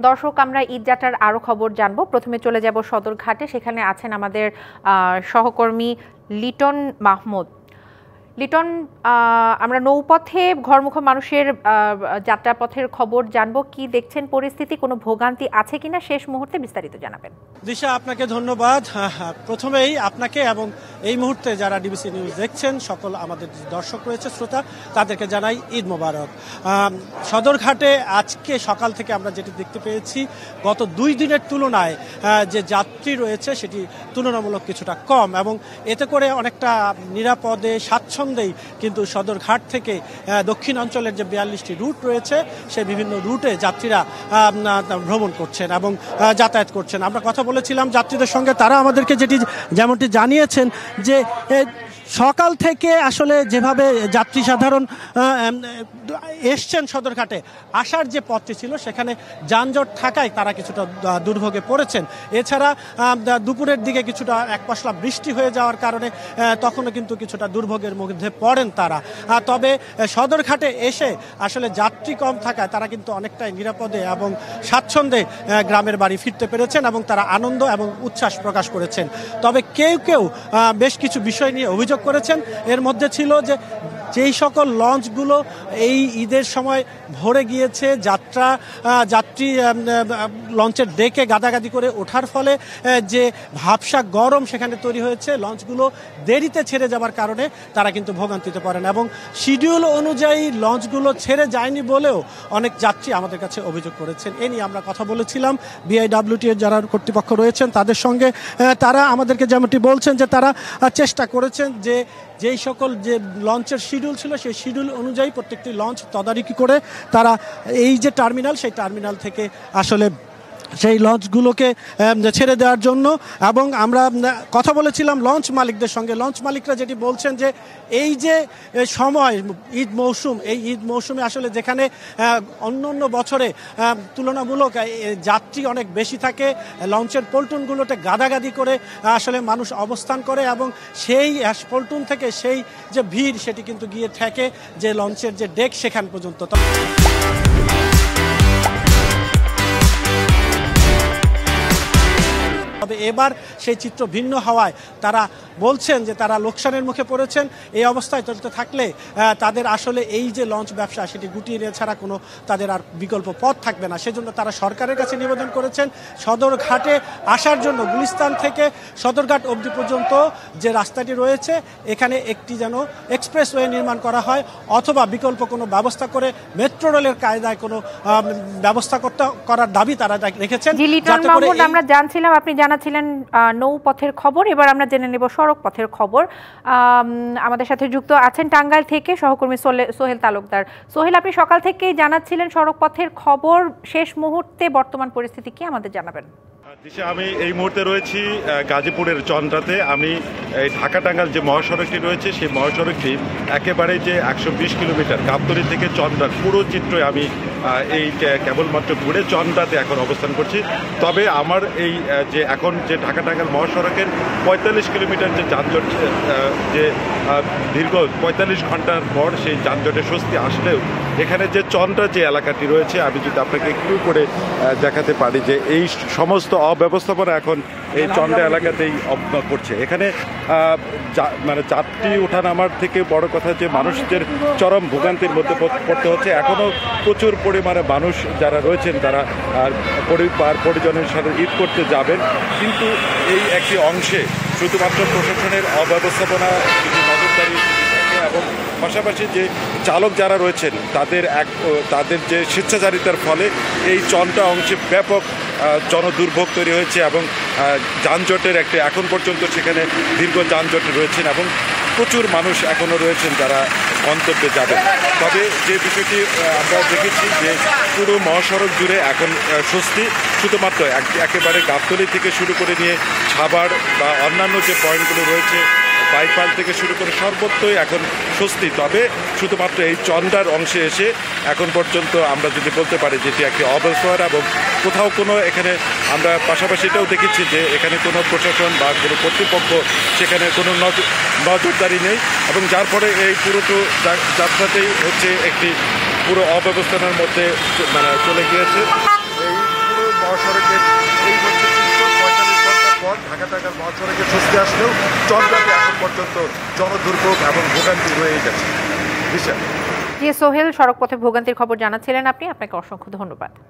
দর্শক, আমরা ঈদযাত্রার আরও খবর জানবো। প্রথমে চলে যাব সদরঘাটে। সেখানে আছেন আমাদের সহকর্মী লিটন মাহমুদ। লিটন, আমরা নৌপথে ঘরমুখো মানুষের যাত্রাপথের খবর জানবো। কি দেখছেন পরিস্থিতি? কোনো ভোগান্তি আছে কিনা শেষ মুহূর্তে বিস্তারিত জানাবেন। দিশা, আপনাকে ধন্যবাদ। প্রথমেই আপনাকে এবং এই মুহূর্তে যারা ডিবিসি নিউজ দেখছেন সকল আমাদের দর্শক রয়েছে, শ্রোতা, তাদেরকে জানাই ঈদ মোবারক। সদরঘাটে আজকে সকাল থেকে আমরা যেটি দেখতে পেয়েছি, গত 2 দিনের তুলনায় যে যাত্রী রয়েছে সেটি তুলনামূলক কিছুটা কম, এবং এতে করে অনেকটা নিরাপদে স্বাচ্ছন্দ্যেই কিন্তু সদরঘাট থেকে দক্ষিণ অঞ্চলের যে 42টি রুট রয়েছে সেই বিভিন্ন রুটে যাত্রীরা ভ্রমণ করছেন এবং যাতায়াত করছেন। আমরা কথা বলেছিলাম যাত্রীদের সঙ্গে, তারা আমাদেরকে যেমনটি জানিয়েছেন যে সকাল থেকে আসলে যেভাবে যাত্রী সাধারণ এসছেন সদরঘাটে, আসার যে পথটি ছিল সেখানে যানজট থাকায় তারা কিছুটা দুর্ভোগে পড়েছেন। এছাড়া দুপুরের দিকে কিছুটা এক পশলা বৃষ্টি হয়ে যাওয়ার কারণে তখনও কিন্তু কিছুটা দুর্ভোগের মধ্যে পড়েন তারা। তবে সদরঘাটে এসে আসলে যাত্রী কম থাকায় তারা কিন্তু অনেকটাই নিরাপদে এবং স্বাচ্ছন্দ্যে গ্রামের বাড়ি ফিরতে পেরেছেন এবং তারা আনন্দ এবং উচ্ছ্বাস প্রকাশ করেছেন। তবে কেউ কেউ বেশ কিছু বিষয় নিয়ে অভিযোগ করেছেন। এর মধ্যে ছিল যে যেই সকল লঞ্চগুলো এই ঈদের সময় ভরে গিয়েছে, যাত্রী লঞ্চের ডেকে গাদাগাদি করে ওঠার ফলে যে ভাবসা গরম সেখানে তৈরি হয়েছে, লঞ্চগুলো দেরিতে ছেড়ে যাবার কারণে তারা কিন্তু ভোগান্তিতে পড়েন এবং শিডিউল অনুযায়ী লঞ্চগুলো ছেড়ে যায়নি বলেও অনেক যাত্রী আমাদের কাছে অভিযোগ করেছেন। এ নিয়ে আমরা কথা বলেছিলাম বিআইডব্লিউটি এর যারা কর্তৃপক্ষ রয়েছেন তাদের সঙ্গে। তারা আমাদেরকে যেমনটি বলছেন যে তারা চেষ্টা করেছেন যে যেই সকল যে লঞ্চের শিডিউল ছিল সেই শিডিউল অনুযায়ী প্রত্যেকটি লঞ্চ তদারকি করে তারা এই যে টার্মিনাল, সেই টার্মিনাল থেকে আসলে সেই লঞ্চগুলোকে ছেড়ে দেওয়ার জন্য। এবং আমরা কথা বলেছিলাম লঞ্চ মালিকদের সঙ্গে। লঞ্চ মালিকরা যেটি বলছেন যে এই যে সময় ঈদ মৌসুম, এই ঈদ মৌসুমে আসলে যেখানে অন্য বছরে তুলনামূলক যাত্রী অনেক বেশি থাকে, লঞ্চের পল্টুনগুলোতে গাদাগাদি করে আসলে মানুষ অবস্থান করে এবং সেই পল্টুন থেকে সেই যে ভিড় সেটি কিন্তু গিয়ে ঠেকে যে লঞ্চের যে ডেক সেখান পর্যন্ত। তবে এবার সেই চিত্র ভিন্ন হওয়ায় তারা বলছেন যে তারা লোকসানের মুখে পড়েছেন। এই অবস্থায় চলতে থাকলে তাদের আসলে এই যে লঞ্চ ব্যবসা সেটি গুটিয়ে নেওয়া ছাড়া কোনো তাদের আর বিকল্প পথ থাকবে না। সেজন্য তারা সরকারের কাছে নিবেদন করেছেন সদরঘাটে আসার জন্য গুলিস্তান থেকে সদরঘাট অবধি পর্যন্ত যে রাস্তাটি রয়েছে এখানে একটি যেন এক্সপ্রেসওয়ে নির্মাণ করা হয়, অথবা বিকল্প কোনো ব্যবস্থা করে মেট্রো রেলের কায়দায় কোনো ব্যবস্থা করার দাবি তারা রেখেছেন। আমরা জানছিলাম আপনি জানাচ্ছিলেন নৌপথের খবর, এবার আমরা জেনে নেব সড়ক পথের খবর। আমাদের সাথে যুক্ত আছেন টাঙ্গাইল থেকে সহকর্মী সোহেল তালুকদার। সোহেল, আপনি সকাল থেকেই জানাচ্ছিলেন সড়ক পথের খবর, শেষ মুহূর্তে বর্তমান পরিস্থিতি কি আমাদের জানাবেন? আমি এই মুহূর্তে রয়েছি গাজীপুরের চন্দ্রাতে। আমি এই ঢাকা টাঙ্গাইল যে মহাসড়কটি রয়েছে সেই মহাসড়কটি একেবারে যে 120 কিলোমিটার গাবতলী থেকে চন্দ্রার পুরো চিত্রে আমি এই কেবলমাত্র ঘুরে চন্দ্রাতে এখন অবস্থান করছি। তবে আমার এই যে এখন যে ঢাকা টাঙ্গাইল মহাসড়কের 45 কিলোমিটার যে যানজট, যে দীর্ঘ 45 ঘন্টার পর সেই যানজটের স্বস্তি আসলেও এখানে যে চন্দ্রা যে এলাকাটি রয়েছে, আমি যদি আপনাকে একটু করে দেখাতে পারি যে এই সমস্ত অব্যবস্থাপনা এখন এই চন্দ্রা এলাকাতেই অবদান করছে। এখানে মানে যাত্রী ওঠানামার থেকে বড় কথা যে মানুষদের চরম ভোগান্তির মধ্যে পড়তে হচ্ছে। এখনও প্রচুর পরিমাণে মানুষ যারা রয়েছেন তারা পরিবার পরিজনের সাথে ঈদ করতে যাবেন, কিন্তু এই একটি অংশে শুধুমাত্র প্রশাসনের অব্যবস্থাপনা, নজরদারি এবং পাশাপাশি যে চালক যারা রয়েছেন তাদের যে স্বেচ্ছাচারিতার ফলে এই চন্দ্রা অংশে ব্যাপক জনদুর্ভোগ তৈরি হয়েছে এবং যানজটের একটি এখন পর্যন্ত সেখানে দীর্ঘ যানজট রয়েছেন এবং প্রচুর মানুষ এখনও রয়েছেন যারা গন্তব্যে যাবেন। তবে যে বিষয়টি আমরা দেখেছি যে পুরো মহাসড়ক জুড়ে এখন স্বস্তি, শুধুমাত্র একেবারে গাবতলী থেকে শুরু করে নিয়ে সাভার বা অন্যান্য যে পয়েন্টগুলো রয়েছে, বাইপাল থেকে শুরু করে সর্বত্রই এখন স্বস্তি। তবে শুধুমাত্র এই চন্দ্রার অংশে এসে এখন পর্যন্ত আমরা যদি বলতে পারি যেটি একটি অবস্থার এবং কোথাও কোনো এখানে আমরা পাশাপাশি এটাও দেখেছি যে এখানে কোনো প্রশাসন বা কোনো কর্তৃপক্ষ সেখানে কোনো নজরদারি নেই এবং যার ফলে এই পুরোটো যাত্রাতেই হচ্ছে একটি পুরো অব্যবস্থার মধ্যে মানে চলে গিয়েছে। এই পুরো মহাসড়কে স্বস্তি আসলেও চন্দ্রাতে এখন পর্যন্ত জনদুর্ভোগ এবং ভোগান্তি রয়েই গেছে। জি সোহেল, সড়কপথে ভোগান্তির খবর জানাচ্ছিলেন আপনি, আপনাকে অসংখ্য ধন্যবাদ।